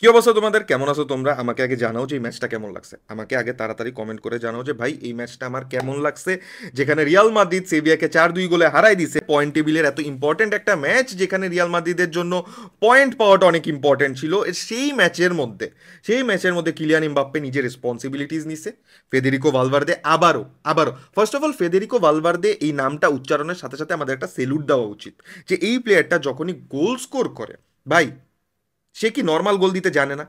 কি অবস্থা তোমাদের? কেমন আছো তোমরা? আমাকে আগে জানাও যে এই ম্যাচটা কেমন লাগছে। আমাকে আগে তাড়াতাড়ি কমেন্ট করে জানাও যে ভাই এই ম্যাচটা আমার কেমন লাগছে, যেখানে রিয়াল মাদ্রিদ সেভিয়াকে 4-2 গোলে হারাই দিছে। পয়েন্ট টেবিলের এত ইম্পর্টেন্ট একটা ম্যাচ, যেখানে রিয়াল মাদ্রিদের জন্য পয়েন্ট পাওয়াটা অনেক ইম্পর্টেন্ট ছিল। সেই ম্যাচের মধ্যে কিলিয়ান এমবাপ্পে নিজের রেসপন্সিবিলিটিস নিছে। ফেদেরিকো ভালভার্দে আবারও first of all Federico Valverde এই নামটা উচ্চারণের সাথে সাথে আমাদের একটা সেলুট দেওয়া উচিত, যে এই প্লেয়ারটা যখনই গোল স্কোর করে, ভাই সে কি নর্মাল গোল দিতে জানে না?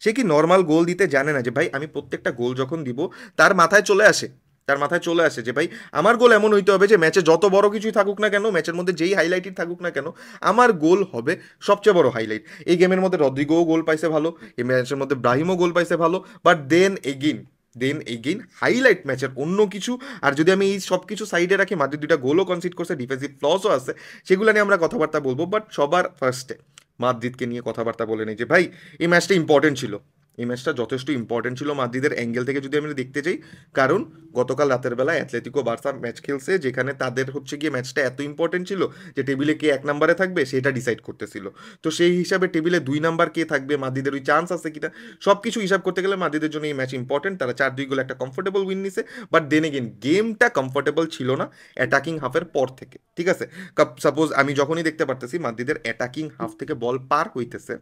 সে কি নর্মাল গোল দিতে জানে না যে ভাই আমি প্রত্যেকটা গোল যখন দিব, তার মাথায় চলে আসে তার মাথায় চলে আসে যে ভাই আমার গোল এমন হইতে হবে যে ম্যাচে যত বড় কিছুই থাকুক না কেন, ম্যাচের মধ্যে যেই হাইলাইটই থাকুক না কেন, আমার গোল হবে সবচেয়ে বড় হাইলাইট। এই গেমের মধ্যে রদ্রিগোও গোল পাইছে ভালো, এই ম্যাচের মধ্যে ব্রাহিমও গোল পাইছে ভালো, বাট দেন এগেইন হাইলাইট ম্যাচের অন্য কিছু। আর যদি আমি এই সব কিছু সাইডে রাখি, মাঝে দুইটা গোলও কনসিড করছে, ডিফেন্সিভ ফ্লসও আছে, সেগুলো নিয়ে আমরা কথাবার্তা বলবো। বাট সবার ফার্স্টে মাদ্রিদকে নিয়ে কথাবার্তা বলে নেই যে ভাই এই ম্যাচটা ইম্পর্টেন্ট ছিল। এই ম্যাচটা যথেষ্ট ইম্পর্টেন্ট ছিল মাদ্রিদের অ্যাঙ্গেল থেকে যদি আমি দেখতে চাই। কারণ গতকাল রাতের বেলা অ্যাথলেটিকো বার্সা ম্যাচ খেলছে, যেখানে তাদের হচ্ছে গিয়ে ম্যাচটা এত ইম্পর্টেন্ট ছিল যে টেবিলে কে 1 নম্বরে থাকবে সেটা ডিসাইড করতেছিল। তো সেই হিসাবে টেবিলে 2 নাম্বার কে থাকবে, মাদ্রিদের ওই চান্স আছে কিনা, সব কিছু হিসাব করতে গেলে মাদ্রিদের জন্য এই ম্যাচ ইম্পর্টেন্ট। তারা 4-2 গোলে একটা কমফোর্টেবল উইন নিছে। বাট দেন এগেন গেমটা কমফোর্টেবল ছিল না অ্যাটাকিং হাফের পর থেকে, ঠিক আছে? সাপোজ আমি যখনই দেখতে পারতেছি মাদ্রিদের অ্যাটাকিং হাফ থেকে বল পার হইতেছে,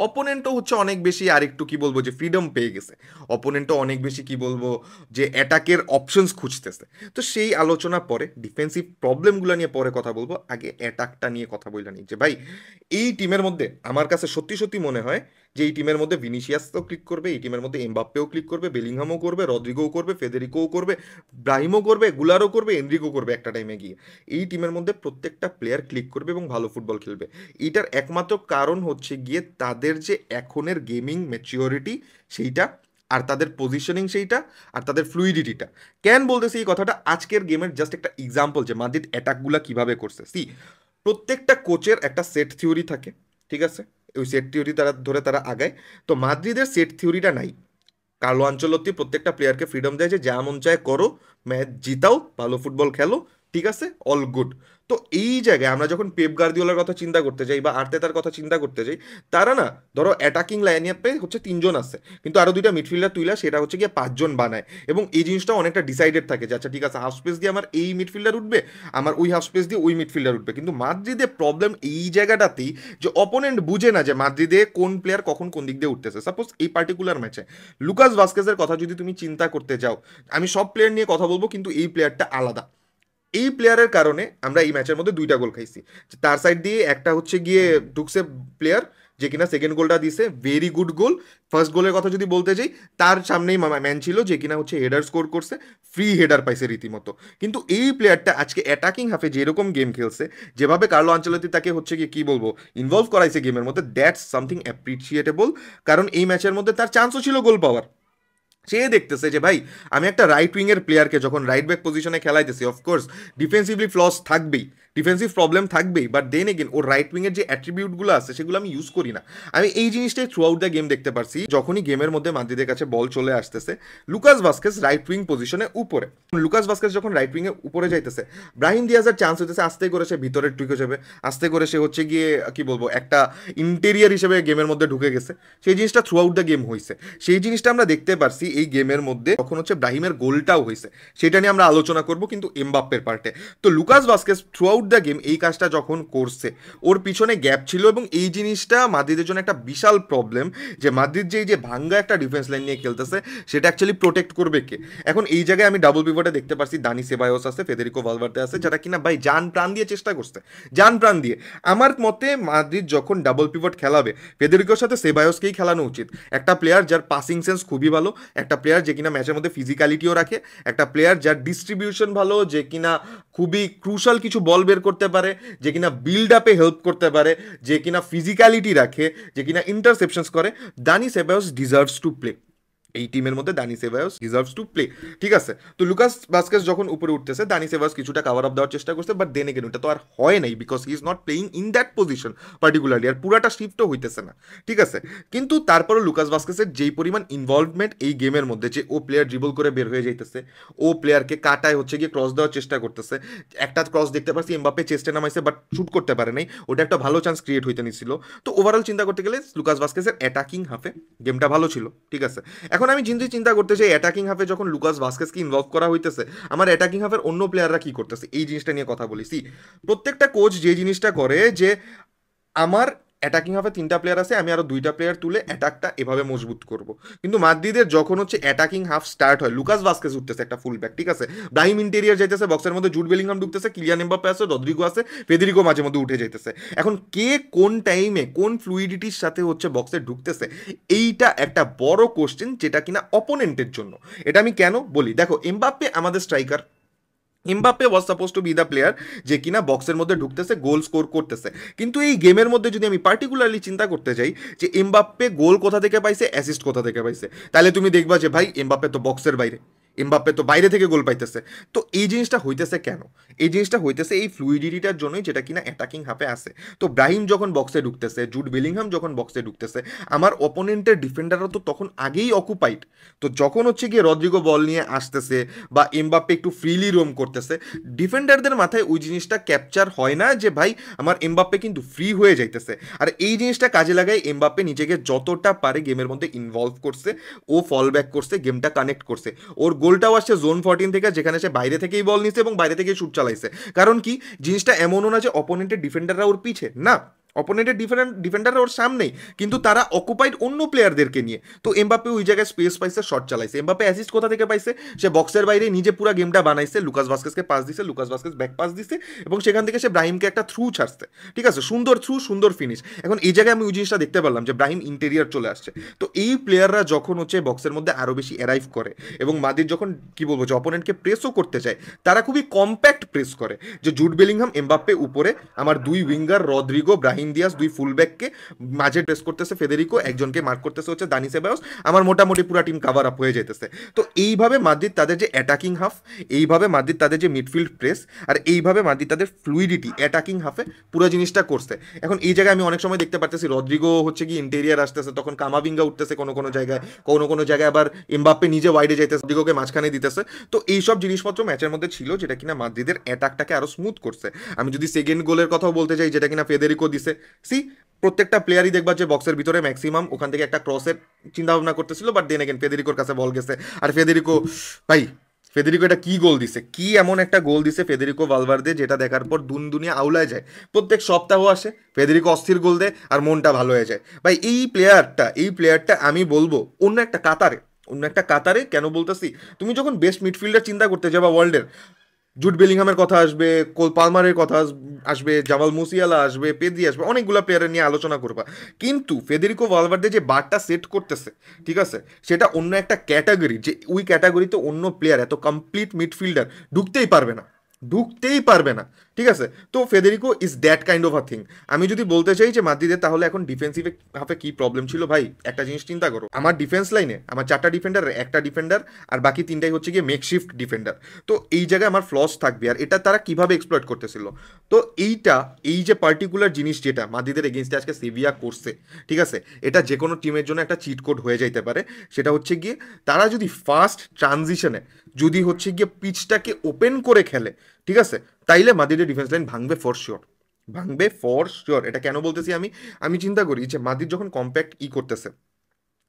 অপোনেন্টও হচ্ছে অনেক বেশি আর একটু কি বলবো যে ফ্রিডম পেয়ে গেছে। অপোনেন্টও অনেক বেশি কি বলবো যে অ্যাটাকের অপশনস খুঁজতেছে। তো সেই আলোচনা পরে, ডিফেন্সিভ প্রবলেমগুলো নিয়ে পরে কথা বলবো, আগে অ্যাটাকটা নিয়ে কথা বললাম যে ভাই এই টিমের মধ্যে আমার কাছে সত্যি সত্যি মনে হয় যে এই টিমের মধ্যে ভিনিসিয়াসও ক্লিক করবে, এই টিমের মধ্যে এমবাপ্পেও ক্লিক করবে, বেলিংহামও করবে, রদ্রিগোও করবে, ফেদেরিকোও করবে, ব্রাহিমও করবে, গুলারও করবে, এনরিকো করবে একটা টাইমে গিয়ে। এই টিমের মধ্যে প্রত্যেকটা প্লেয়ার ক্লিক করবে এবং ভালো ফুটবল খেলবে। এইটার একমাত্র কারণ হচ্ছে গিয়ে তাদের যে এখনের গেমিং ম্যাচিওরিটি সেইটা, আর তাদের পজিশনিং সেইটা, আর তাদের ফ্লুইডিটিটা। কেন বলতেছি এই কথাটা? আজকের গেমের জাস্ট একটা এক্সাম্পল যে মাদ্রিদ অ্যাটাকগুলা কিভাবে করছে। প্রত্যেকটা কোচের একটা সেট থিওরি থাকে, ঠিক আছে? ওই সেট থিওরি তারা ধরে তারা আগায়। তো মাদ্রিদের সেট থিওরিটা নাই। কার্লো আনচেলত্তি প্রত্যেকটা প্লেয়ারকে ফ্রিডম দেয় যে যা মন চায় করো, ম্যাচ জিতাও, ভালো ফুটবল খেলো, ঠিক আছে, অল গুড। তো এই জায়গায় আমরা যখন পেপ গার্দিওলার কথা চিন্তা করতে যাই বা আর্তেতার কথা চিন্তা করতে যাই, তারা না, ধরো অ্যাটাকিং লাইন আপে হচ্ছে 3 জন আছে, কিন্তু আরো দুইটা মিডফিল্ডার তুইলা সেটা হচ্ছে গিয়ে 5 জন বানায়। এবং এই জিনিসটা অনেকটা ডিসাইডেড থাকে যে আচ্ছা ঠিক আছে, হাফ স্পেস দিয়ে আমার এই মিডফিল্ডার উঠবে, আমার ওই হাফ স্পেস দিয়ে ওই মিডফিল্ডার উঠবে। কিন্তু মাদ্রিদে প্রবলেম এই জায়গাটাতেই যে অপোনেন্ট বুঝে না যে মাদ্রিদে কোন প্লেয়ার কখন কোন দিক দিয়ে উঠতেছে। সাপোজ এই পার্টিকুলার ম্যাচে লুকাস ভাস্কেজের কথা যদি তুমি চিন্তা করতে যাও, আমি সব প্লেয়ার নিয়ে কথা বলবো কিন্তু এই প্লেয়ারটা আলাদা। এই প্লেয়ারের কারণে আমরা এই ম্যাচের মধ্যে 2টা গোল খাইছি। তার সাইড দিয়ে একটা হচ্ছে গিয়ে ঢুকছে প্লেয়ার, যে কিনা সেকেন্ড গোলটা দিছে, ভেরি গুড গোল। ফার্স্ট গোলের কথা যদি বলতে যাই, তার সামনেই ম্যান ছিল যে কিনা হচ্ছে হেডার স্কোর করছে, ফ্রি হেডার পাইছে রীতিমতো। কিন্তু এই প্লেয়ারটা আজকে অ্যাটাকিং হাফে যেরকম গেম খেলছে, যেভাবে কার্লো আনচেলত্তি তাকে হচ্ছে গিয়ে কি বলবো ইনভলভ করাইছে গেমের মধ্যে, দ্যাটস সামথিং অ্যাপ্রিসিয়েটেবল। কারণ এই ম্যাচের মধ্যে তার চান্সও ছিল গোল পাওয়ার। সে দেখতেছে যে ভাই আমি একটা রাইট উইংয়ের প্লেয়ারকে যখন রাইট ব্যাক পজিশনে খেলাইতেছি, অফকোর্স ডিফেন্সিভলি ফ্লস থাকবেই, ডিফেন্সিভ প্রবলেম থাকবেই, বাট দেন এগেন ওর রাইট উইংয়ের যে অ্যাট্রিবিউটগুলো আছে সেগুলো আমি ইউজ করি না। আমি এই জিনিসটাই থ্রু আউট দ্য গেম দেখতে পারছি। যখনই গেমের মধ্যে মাদ্রিদের কাছে বল চলে আসতেছে, লুকাস ভাস্কেস রাইট উইং পজিশনে উপরে, লুকাস ভাস্কেস যখন রাইট উইংয়ে উপরে যাইতেছে, ব্রাহিম দিয়াজের চান্স হইতেছে, আস্তে করে সে ভিতরে ঢুকে যাবে, আস্তে করে সে হচ্ছে গিয়ে কি বলবো একটা ইন্টেরিয়ার হিসেবে গেমের মধ্যে ঢুকে গেছে। সেই জিনিসটা থ্রু আউট দ্য গেম হয়েছে। সেই জিনিসটা আমরা দেখতে পারছি এই গেমের মধ্যে, তখন হচ্ছে ব্রাহিমের গোলটাও হয়েছে, সেটা নিয়ে আমরা আলোচনা করব কিন্তু এমবাপ্পের পার্টে। তো Lucas Vazquez through out the game এই কাজটা যখন করছে, ওর পিছনে গ্যাপ ছিল, এবং এই জিনিসটা মাদ্রিদের জন্য একটা বিশাল প্রবলেম, যে মাদ্রিদ যে এই যে ভাঙ্গা একটা ডিফেন্স লাইন নিয়ে খেলতেছে সেটা অ্যাকচুয়ালি প্রোটেক্ট করবে কে? এখন এই জায়গায় আমি ডাবল পিভটে দেখতে পারছি দানি সেবায়োস আছে, ফেদেরিকো ভালভার্দে আছে, যারা কিনা ভাই জান প্রাণ দিয়ে চেষ্টা করছে, জান প্রাণ দিয়ে। আমার মতে মাদ্রিদ যখন ডাবল পিভট খেলাবে, ফেদেরিকোর সাথে সেবায়োসকেই খেলানো উচিত। একটা প্লেয়ার যার পাসিং সেন্স খুবই ভালো, একটা প্লেয়ার যে কিনা ম্যাচের মধ্যে ফিজিক্যালিটিও রাখে, একটা প্লেয়ার যার ডিস্ট্রিবিউশন ভালো, যে কিনা খুবই ক্রুশাল কিছু বল বের করতে পারে, যে কিনা বিল্ড আপে হেল্প করতে পারে, যে কিনা ফিজিক্যালিটি রাখে, যে কিনা ইন্টারসেপশনস করে। দানি সেবায়োস ডিজার্ভস টু প্লে। এই টিমের মধ্যে দানি সেবায়োস ডিজার্ভস টু প্লে, ঠিক আছে। তো লুকাস ভাস্কেস যখন উপরে উঠতেছে, দানি সেবায়োস কিছুটা কাভার আপ দেওয়ার চেষ্টা করছে, বাট দেন এগেন ওটা তো আর হয় নাই, because he is not playing in that position particularly, আর পুরাটা শিফটও হইতেছে না, ঠিক আছে। কিন্তু তারপরে লুকাস ভাস্কেসের যেই পরিমাণ ইনভলভমেন্ট এই গেমের মধ্যে, যে ও প্লেয়ার ড্রিবল করে বের হয়ে যাইতেছে, ও প্লেয়ারকে কাটায় হচ্ছে গিয়ে ক্রস দেওয়ার চেষ্টা করতেছে, একটা ক্রস দেখতে পাচ্ছি এমবাপ্পে চেস্টে নামাইছে বাট শুট করতে পারে নাই, ওটা একটা ভালো চান্স ক্রিয়েট হইতে নিছিল। তো ওভারঅল চিন্তা করতে গেলে লুকাস ভাস্কেসের অ্যাটাকিং হাফে গেমটা ভালো ছিল, ঠিক আছে। এখন আমি যদি চিন্তা করতে চাই অ্যাটাকিং হাফে যখন লুকাস ভাস্কেসকে ইনভলভ করা হইতেছে, আমার অ্যাটাকিং হাফের অন্য প্লেয়াররা কি করতেছে এই জিনিসটা নিয়ে কথা বলি। সি, প্রত্যেকটা কোচ যে জিনিসটা করে যে আমার অ্যাটাকিং হাফে 3টা প্লেয়ার আছে, আমি আরো 2টা প্লেয়ার তুলে অ্যাটাকটা এভাবে মজবুত করব। কিন্তু মাদ্রিদের যখন হচ্ছে অ্যাটাকিং হাফ স্টার্ট হয়, লুকাস ভাস্কেস উঠতেছে একটা ফুল ব্যাক, ঠিক আছে, ব্রাহিম ইন্টেরিয়ার যাইতেছে, বক্সের মধ্যে জুড বেলিংহাম ঢুকতেছে, কিলিয়ান এমবাপ্পে আছে, রদ্রিগো আছে, ফেদেরিকো মাঝে মধ্যে উঠে যাইতেছে। এখন কে কোন টাইমে কোন ফ্লুইডিটির সাথে হচ্ছে বক্সে ঢুকতেছে, এইটা একটা বড় কোশ্চেন, যেটা কিনা অপোনেন্টের জন্য। এটা আমি কেন বলি, দেখো এমবাপ্পে আমাদের striker, Mbappe was suppose two B the player যে কিনা বক্সের মধ্যে ঢুকতেছে, গোল স্কোর করতেছে। কিন্তু এই গেমের মধ্যে যদি আমি পার্টিকুলারলি চিন্তা করতে যাই যে এমবাপ্পে গোল কোথা থেকে পাইছে, অ্যাসিস্ট কোথা থেকে পাইছে, তাহলে তুমি দেখবা যে ভাই এমবাপ্পে তো বক্সের বাইরে, এমবাপ্পে তো বাইরে থেকে গোল পাইতেছে। তো এই জিনিসটা হইতেছে কেন, এই জিনিসটা হইতেছে এই ফ্লুইডিটিটার জন্যই, যেটা কিনা অ্যাটাকিং হাফে আসে। তো ব্রাহিম যখন বক্সে ঢুকতেছে, জুড বেলিংহাম যখন বক্সে ঢুকতেছে, আমার অপোনেন্টের ডিফেন্ডাররা তো তখন আগেই অকুপাইড। তো যখন হচ্ছে গিয়ে রদ্রিগো বল নিয়ে আসতেছে বা এমবাপ্পে একটু ফ্রিলি রোম করতেছে, ডিফেন্ডারদের মাথায় ওই জিনিসটা ক্যাপচার হয় না যে ভাই আমার এমবাপ্পে কিন্তু ফ্রি হয়ে যাইতেছে। আর এই জিনিসটা কাজে লাগায় এমবাপ্পে নিজেকে যতটা পারে গেমের মধ্যে ইনভলভ করছে, ও ফল ব্যাক করছে, গেমটা কানেক্ট করছে। ওর গোলটাও আসছে জোন 14 থেকে, যেখানে সে বাইরে থেকেই বল নিছে এবং বাইরে থেকেই শুট চালাইছে। কারণ কি, জিনিসটা এমনও না যে অপোনেন্টের ডিফেন্ডাররা ওর পিছে, না, অপোনেন্টের ডিফেন্ডাররা ওর সামনেই, কিন্তু তারা অকুপাইড অন্য প্লেয়ারদেরকে নিয়ে। তো এমবাপ্পে ওই জায়গায় স্পেস পাইছে, শট চালাইছে। এমবাপ্পে অ্যাসিস্ট কোথা থেকে পাইছে, সে বক্সের বাইরে নিজে পুরো গেমটা বানাইছে, লুকাস ভাস্কেসকে পাস দিছে, লুকাস ভাস্কেস ব্যাক পাস দিছে, এবং সেখান থেকে সে ব্রাহিমকে একটা থ্রু ছাড়ছে, ঠিক আছে, সুন্দর থ্রু, সুন্দর ফিনিশ। এখন এই জায়গায় আমি ওই জিনিসটা দেখতে পারলাম যে ব্রাহিম ইন্টেরিয়ার চলে আসছে। তো এই প্লেয়াররা যখন হচ্ছে বক্সের মধ্যে আরো বেশি অ্যারাইভ করে, এবং মাদির যখন কি বলবো যে অপোনেন্টকে প্রেসও করতে চায়, তারা খুবই কম্প্যাক্ট প্রেস করে, যে জুড বেলিংহাম এমবাপ্পে উপরে, আমার 2 উইঙ্গার রদ্রিগো, ব্রাহিম দিয়াস, 2 ফুলব্যাককে মাঝে প্রেস করতেছে ফেদেরিকো, একজনকে মার্ক করতেছে হচ্ছে দানি সেবায়োস, আমার মোটামুটি পুরো টিম কাভার আপ হয়ে যেতেছে। তো এইভাবে মাদ্রিদ তাদের যে অ্যাটাকিং হাফ, এইভাবে মাদ্রিদ তাদের যে মিডফিল্ড প্রেস, আর এইভাবে মাদ্রিদ তাদের ফ্লুইডিটি অ্যাটাকিং হাফে পুরো জিনিসটা করছে। এখন এই জায়গায় আমি অনেক সময় দেখতে পাচ্ছি রদ্রিগো হচ্ছে কি ইন্টেরিয়ার আসতেছে, তখন কামাভিঙ্গা উঠতেছে কোনো কোনো জায়গায়, কোনো কোনো জায়গায় আবার এমবাপ্পে নিজে ওয়াইডে যাইতেছে, রদ্রিগোকে মাঝখানে দিতেছে। তো এইসব জিনিসপত্র ম্যাচের মধ্যে ছিল, যেটা কিনা মাদ্রিদের অ্যাটাকটাকে আরো স্মুথ করছে। আমি যদি সেকেন্ড গোলের কথাও বলতে চাই, যেটা কিনা ফেদেরিকো দিছে, সি, প্রত্যেকটা প্লেয়ারই দেখবা যে বক্সের ভিতরে ম্যাক্সিমাম ওখান থেকে একটা ক্রসের চিন্তা ভাবনা করতেছিল, বাট দেন এগেন ফেদেরিকোর কাছে বল গেছে। আর ফেদেরিকো, ভাই ফেদেরিকো এটা কি গোল দিছে, কি এমন একটা গোল দিছে ফেদেরিকো ভালভার্দে, যেটা দেখার পর দুনিয়া আউলায় যায়। প্রত্যেক সপ্তাহ আসে ফেদেরিকো অস্থির গোল দেয় আর মনটা ভালো হয়ে যায়। ভাই এই প্লেয়ারটা আমি বলবো অন্য একটা কাতারে কেন বলতেছি, তুমি যখন বেস্ট মিডফিল্ডার চিন্তা করতে যাবা ওয়ার্ল্ডের, জুড বেলিংহামের কথা আসবে, কোল পালমারের কথা আসবে, জামাল মুসিয়ালা আসবে, পেদ্রি আসবে, অনেকগুলো প্লেয়ারের নিয়ে আলোচনা করবা। কিন্তু ফেদেরিকো ভালভার্দে যে বারটা সেট করতেছে, ঠিক আছে, সেটা অন্য একটা ক্যাটাগরি, যে ওই ক্যাটাগরিতে অন্য প্লেয়ার এত কমপ্লিট মিডফিল্ডার ঢুকতেই পারবে না, ঢুকতেই পারবে না, ঠিক আছে। তো Federico is that kind of a thing. আমি যদি বলতে চাই যে মাদ্রিদের তাহলে এখন ডিফেন্সিভে হাফে কি প্রবলেম ছিল, ভাই একটা জিনিস চিন্তা করো, আমার ডিফেন্স লাইনে আমার 4টা ডিফেন্ডার, একটা ডিফেন্ডার, আর বাকি 3টাই হচ্ছে গিয়ে মেকশিফট ডিফেন্ডার। তো এই জায়গায় আমার ফ্লস থাকবে, আর এটা তারা কিভাবে এক্সপ্লয়েট করতেছিল। তো এই যে পার্টিকুলার জিনিস যেটা মাদ্রিদের এগেনস্টে আজকে সেভিয়া করছে, ঠিক আছে, এটা যে কোনো টিমের জন্য একটা চিট কোড হয়ে যাইতে পারে। সেটা হচ্ছে গিয়ে তারা যদি ফার্স্ট ট্রানজিশনে যদি হচ্ছে গিয়ে পিচটাকে ওপেন করে খেলে, ঠিক আছে, তাইলে মাদ্রিদের ডিফেন্স লাইন ভাঙবে ফর শিওর, ভাঙবে ফর শিওর। এটা কেন বলতেছি, আমি চিন্তা করি যে মাদ্রিদ যখন কম্প্যাক্ট করতেছে,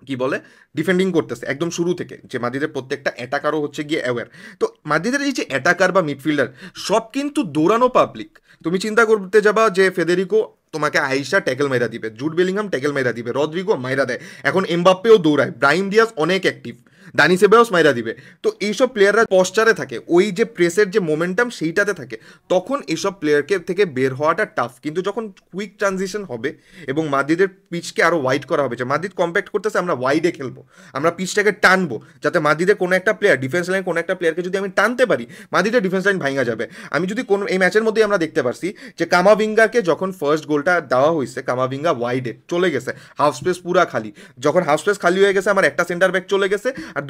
কি বলে, ডিফেন্ডিং করতেছে একদম শুরু থেকে, যে মাদ্রিদের প্রত্যেকটা অ্যাটাকারও হচ্ছে গিয়ে অ্যাওয়্যার। তো মাদ্রিদের এই যে অ্যাটাকার বা মিডফিল্ডার সব কিন্তু দৌড়ানো পাবলিক। তুমি চিন্তা করতে যাবা যে ফেদেরিকো তোমাকে আইসা ট্যাকেল মাইরা দিবে, জুড বেলিংহাম ট্যাকেল মাইরা দিবে, রদ্রিগো মাইরা দেয়, এখন এমবাপ্পেও দৌড়ায়, ব্রাহিম দিয়াজ অনেক অ্যাক্টিভ, দানি সেবায়স মাইরা দিবে। তো এইসব প্লেয়াররা পশ্চারে থাকে, ওই যে প্রেসের যে মোমেন্টাম সেইটাতে থাকে, তখন এইসব প্লেয়ারকে থেকে বের হওয়াটা টাফ। কিন্তু যখন কুইক ট্রানজিশন হবে এবং মাদ্রিদের পিচকে আরো ওয়াইড করা হবে, যে মাদ্রিদ কম্প্যাক্ট করতেছে, আমরা ওয়াইডে খেলবো, আমরা পিচটাকে টানবো, যাতে মাদ্রিদের কোনো একটা প্লেয়ার, ডিফেন্স লাইন কোনো একটা প্লেয়ারকে যদি আমি টানতে পারি, মাদ্রিদের ডিফেন্স লাইন ভাঙা যাবে। আমি যদি কোনো, এই ম্যাচের মধ্যেই আমরা দেখতে পারছি যে কামাভিঙ্গাকে যখন ফার্স্ট গোলটা দেওয়া হয়েছে, কামাভিঙ্গা ওয়াইডে চলে গেছে, হাফ স্পেস পুরা খালি। যখন হাফ স্পেস খালি হয়ে গেছে, আমার একটা সেন্টার ব্যাক চলে গেছে, আর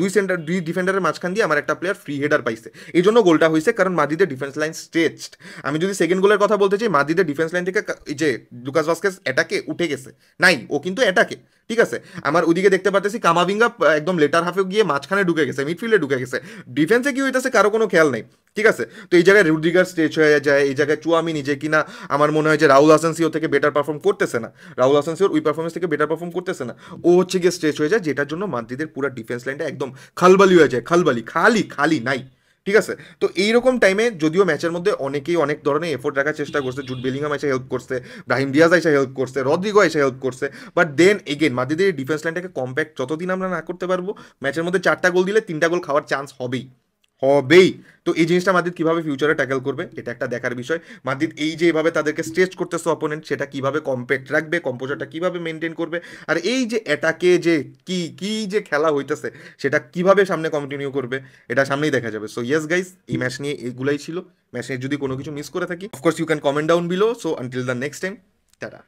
দুই ডিফেন্ডারের মাঝখান দিয়ে আমার একটা প্লেয়ার ফ্রি হেডার পাইছে। এই জন্য গোলটা হয়েছে, কারণ মাদ্রিদের ডিফেন্স লাইন স্ট্রেচড। আমি যদি সেকেন্ড গোলের কথা বলতে চাই, মাদ্রিদের ডিফেন্স লাইন থেকে এই যে লুকাস ভাস্কেস অ্যাটাকে উঠে গেছে, নাই ও কিন্তু অ্যাটাকে, ঠিক আছে। আমার ওদিকে দেখতে পাচ্ছি কামাভিঙ্গা একদম লেটার হাফে গিয়ে মাঝখানে ঢুকে গেছে, মিডফিল্ডে ঢুকে গেছে, ডিফেন্সে কি হইতেছে কারো কোনো খেয়াল নেই, ঠিক আছে। তো এই জায়গায় রুডিগার স্ট্রেচ হয়ে যায়, এই জায়গায় চুয়ামিনি, যে কিনা আমার মনে হয় যে রাহুল আসানসিও থেকে বেটার পারফর্ম করতেছে না, রাহুল আসানসিওর ওই পারফরমেন্স থেকে বেটার পারফর্ম করতেছে না, ও হচ্ছে গিয়ে স্ট্রেচ হয়ে যায়, যেটার জন্য মাদ্রিদের পুরো ডিফেন্স লাইনটা একদম খালবালি হয়ে যায়, খালবালি, খালি খালি নাই, ঠিক আছে। তো এইরকম টাইমে যদিও ম্যাচের মধ্যে অনেকেই অনেক ধরনের এফোর্ট রাখার চেষ্টা করছে, জুড বেলিংহাম এসে হেল্প করছে, ব্রাহিম ডিয়াজ এসে হেল্প করছে, রদ্রিগো এসে হেল্প করছে, বাট দেন এগেন মাদ্রিদের ডিফেন্স লাইনটাকে কম্প্যাক্ট যতদিন আমরা না করতে পারবো, ম্যাচের মধ্যে 4টা গোল দিলে 3টা গোল খাওয়ার চান্স হবেই, হবেই। তো এই জিনিসটা মাদ্রিদ কিভাবে ফিউচারে ট্যাকেল করবে, এটা একটা দেখার বিষয়। মাদ্রিদ এই যে এভাবে তাদেরকে স্ট্রেচ করতেছে অপোনেন্ট, সেটা কিভাবে কম্প্যাক্ট রাখবে, কম্পোজারটা কিভাবে মেনটেন করবে, আর এই যে অ্যাটাকে যে কি কি যে খেলা হইতেছে, সেটা কিভাবে সামনে কন্টিনিউ করবে, এটা সামনেই দেখা যাবে। সো ইয়েস গাইস, এই ম্যাচ নিয়ে এগুলাই ছিল। ম্যাচ নিয়ে যদি কোনো কিছু মিস করে থাকি, of course you can comment down below. So until the next time, tata.